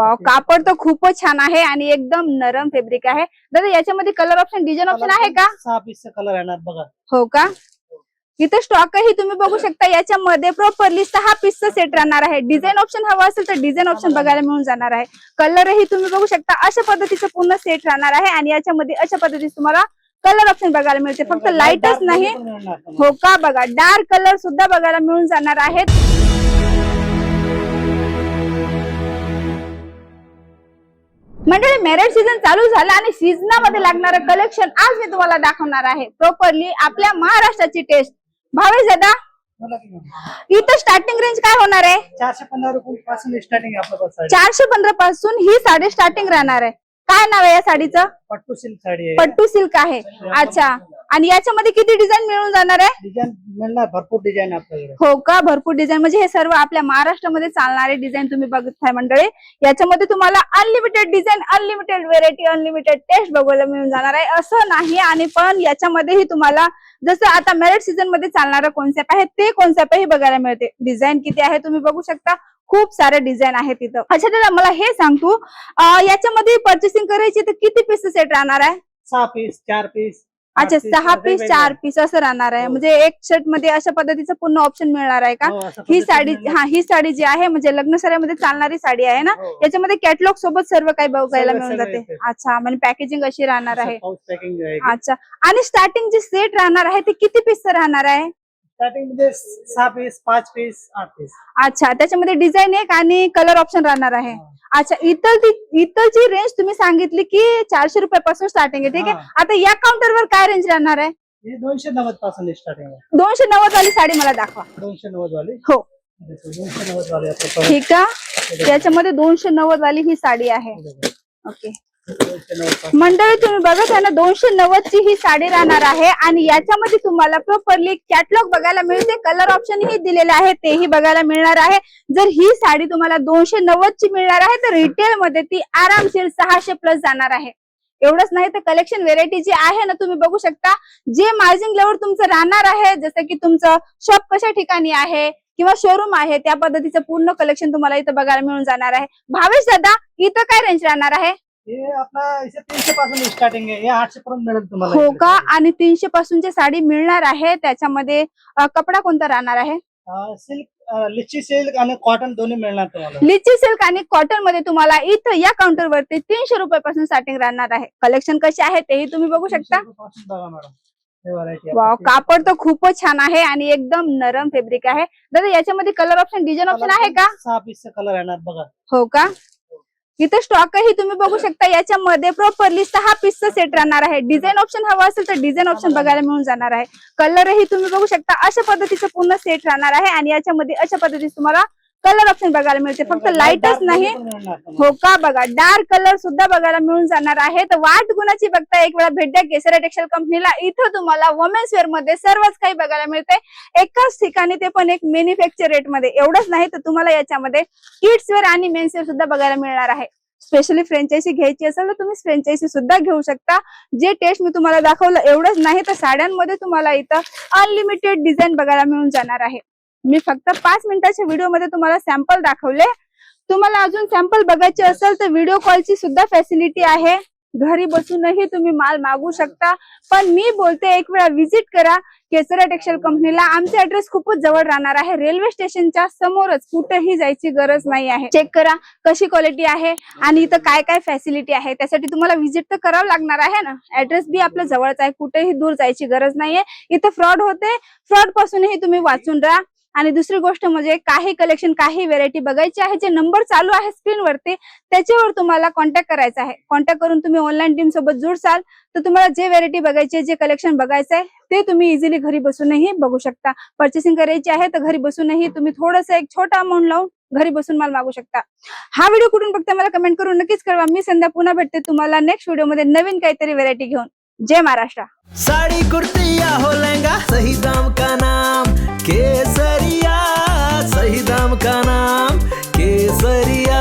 Wow, कापड तर खूपच छान आहे आणि एकदम नरम फॅब्रिक आहे. दादा याच्यामध्ये कलर ऑप्शन, डिझाईन ऑप्शन आहे का? 6 पीसचा कलर येणार बघा. हो का? इथं स्टॉकही तुम्ही बघू शकता. याच्यामध्ये प्रॉपरली 6 पीसचा सेट राहणार आहे. डिझाईन ऑप्शन हवा असेल तर डिझाईन ऑप्शन बघायला मिळून जाणार आहे. कलरही तुम्ही बघू शकता. अशा पद्धतीचं पूर्ण सेट राहणार आहे आणि याच्यामध्ये अशा पद्धतीचे तुम्हाला कलर ऑप्शन बघायला मिळते. फक्त लाईटच नाही, हो का? बघा डार्क कलर सुद्धा बघायला मिळून जाणार आहेत. मंडळी, मॅरेज सीझन चालू झाला आणि सीझनामध्ये लागणारं कलेक्शन आज मी तुम्हाला दाखवणार आहे. प्रॉपरली आपल्या महाराष्ट्राची टेस्ट. भावेश दादा, इथं स्टार्टिंग रेंज काय होणार आहे? 415 रुपयापासून स्टार्टिंग आहे आपल्याकडे. 415 पासून ही साडी स्टार्टिंग राहणार आहे. काय नाव आहे या साडीचं? पट्टू सिल्क साडी आहे. पट्टू सिल्क आहे. अच्छा, आणि याच्यामध्ये किती डिझाईन मिळून जाणार आहे? डिझाईन मिळणार, भरपूर डिझाईन आपल्याकडे. हो का? भरपूर डिझाईन, म्हणजे हे सर्व आपल्या महाराष्ट्रामध्ये चालणारे डिझाईन तुम्ही बघताय मंडळी. याच्यामध्ये तुम्हाला unlimited design, unlimited variety, unlimited taste बघायला मिळून जाणार आहे. असं नाही, आणि पण याच्यामध्येही तुम्हाला जसं आता मॅरेज सीझन मध्ये चालणारा कॉन्सेप्ट आहे ते कॉन्सेप्टही बघायला मिळते. डिझाईन किती आहे तुम्ही बघू शकता. खूप सारे डिझाईन आहेत तिथं. अच्छा दादा, मला हे सांग तू, याच्यामध्ये परचेसिंग करायची तर किती पीस सेट राहणार आहे? 6 पीस, 4 पीस. अच्छा, 6 पीस 4 पीस असं राहणार आहे. म्हणजे एक शर्ट मध्ये अशा पद्धतीचं पूर्ण ऑप्शन मिळणार आहे का? ही साडी, ही साडी जी आहे म्हणजे लग्न सराईमध्ये चालणारी साडी आहे ना. याच्यामध्ये कॅटलॉग सोबत सर्व काही बघायला मिळून जाते. अच्छा, म्हणजे पॅकेजिंग अशी राहणार आहे. अच्छा, आणि स्टार्टिंग जे सेट राहणार आहे ते किती पीस राहणार आहे? स्टार्टिंग मध्ये 6 पीस, 5 पीस, 8 पीस. अच्छा, त्याच्यामध्ये डिझाईन एक आणि कलर ऑप्शन राहणार आहे. अच्छा, इथलची रेंज तुम्ही सांगितली की 400 रुपयापासून स्टार्टिंग आहे, ठीक आहे. आता या काउंटरवर काय रेंज राहणार आहे? 290 पासून स्टार्टिंग आहे. 290 वाली साडी मला दाखवा. 290 वाली? हो, 290 वाली. ठीक आहे. याच्यामध्ये 290 वाली ही साडी आहे. ओके मंडळी, तुम्ही बघत आहे ना, 290 ची ही साडी राहणार आहे आणि याच्यामध्ये तुम्हाला प्रॉपरली कॅटलॉग बघायला मिळते. कलर ऑप्शन ही दिलेले आहे तेही बघायला मिळणार आहे. जर ही साडी तुम्हाला 290 ची मिळणार आहे तर रिटेल मध्ये ती आरामशीर 600 प्लस जाणार आहे. एवढंच नाही तर कलेक्शन व्हेरायटी जी आहे ना तुम्ही बघू शकता. जे मार्जिन लेवल तुमचं राहणार आहे, जसं की तुमचं शॉप कशा ठिकाणी आहे किंवा शोरूम आहे, त्या पद्धतीचं पूर्ण कलेक्शन तुम्हाला इथं बघायला मिळून जाणार आहे. भावेश दादा, इथं काय रेंज राहणार आहे? हे आपला 300 पासून स्टार्टिंग आहे. हे 800 पर्यंत मिळेल तुम्हाला. हो का? आणि 300 पासूनची साडी मिळणार आहे. त्याच्यामध्ये कपडा कोणता राहणार आहे? सिल्क, लिची सिल्क आणि कॉटन दोन्ही मिळणार तुम्हाला. लिची सिल्क आणि कॉटन मध्ये तुम्हाला इथं या काउंटर वरती 300 रुपयापासून स्टार्टिंग राहणार आहे. कलेक्शन कसे आहे तेही तुम्ही बघू शकता. बघा मॅडम, वाव, कापड तर खूपच छान आहे आणि एकदम नरम फॅब्रिक आहे. दादा याच्यामध्ये कलर ऑप्शन, डिझाईन ऑप्शन आहे का? 6 पीसचा कलर येणार बघा. हो का? इथं स्टॉकही तुम्ही बघू शकता. याच्यामध्ये प्रॉपरली 6 पीसचा सेट राहणार आहे. डिझाईन ऑप्शन हवा असेल तर डिझाईन ऑप्शन बघायला मिळून जाणार आहे. कलरही तुम्ही बघू शकता. अशा पद्धतीचं पूर्ण सेट राहणार आहे आणि याच्यामध्ये अशा पद्धतीचे तुम्हाला कलर ऑप्शन बघायला मिळते. फक्त लाईटच नाही, हो का? बघा डार्क कलर सुद्धा बघायला मिळून जाणार आहे. तर वाट गुणाची बघता एक वेळा भेट द्या केसरा टेक्सटाईल कंपनीला. इथं तुम्हाला वुमेन्स वेअर मध्ये सर्वच काही बघायला मिळते एकाच ठिकाणी, ते पण एक मॅन्युफॅक्चर रेट मध्ये. एवढंच नाही तर तुम्हाला याच्यामध्ये किड्स वेअर आणि मेन्स वेअर सुद्धा बघायला मिळणार आहे. स्पेशली फ्रँचायझी घ्यायची असेल तर तुम्ही फ्रँचायझी सुद्धा घेऊ शकता. जे टेस्ट मी तुम्हाला दाखवलं एवढंच नाही तर साड्यांमध्ये तुम्हाला इथं अनलिमिटेड डिझाईन बघायला मिळून जाणार आहे. मी फक्त 5 मिनिटाच्या व्हिडिओ मध्ये तुम्हाला सॅम्पल दाखवले. तुम्हाला अजून सॅम्पल बघायचे असेल तर व्हिडिओ कॉलची सुद्धा फॅसिलिटी आहे. घरी बसूनही तुम्ही माल मागू शकता. पण मी बोलते एक वेळा व्हिजिट करा केसरा टेक्सटाईल कंपनीला. आमचे ऍड्रेस खूपच जवळ राहणार आहे. रेल्वे स्टेशनच्या समोरच, कुठेही जायची गरज नाही आहे. चेक करा कशी क्वालिटी आहे आणि इथं काय काय फॅसिलिटी आहे. त्यासाठी तुम्हाला व्हिजिट तर करावं लागणार आहे ना. ऍड्रेस बी आपलं जवळच आहे, कुठेही दूर जायची गरज नाहीये. इथं फ्रॉड होते, फ्रॉड पासूनही तुम्ही वाचून राहा. आणि दुसरी गोष्ट म्हणजे काही कलेक्शन, काही व्हेरायटी बघायची आहे, जे नंबर चालू आहे स्क्रीनवरती त्याच्यावर तुम्हाला कॉन्टॅक्ट करायचा आहे. कॉन्टॅक्ट करून तुम्ही ऑनलाईन टीम सोबत जुडसाल तर तुम्हाला जे व्हेरायटी बघायची आहे, जे कलेक्शन बघायचं आहे ते तुम्ही इझिली घरी बसूनही बघू शकता. परचेसिंग करायची आहे तर घरी बसूनही तुम्ही थोडंसं एक छोटा अमाऊंट लावून घरी बसून माल मागू शकता. हा व्हिडिओ कुठून बघता मला कमेंट करून नक्कीच कळवा. मी संध्या पुन्हा भेटते तुम्हाला नेक्स्ट व्हिडिओ मध्ये नवीन काहीतरी व्हेरायटी घेऊन. जय महाराष्ट्र. साड़ी कुर्ती या हो लहंगा, सही दाम का नाम केसरिया, सही दाम का नाम केसरिया.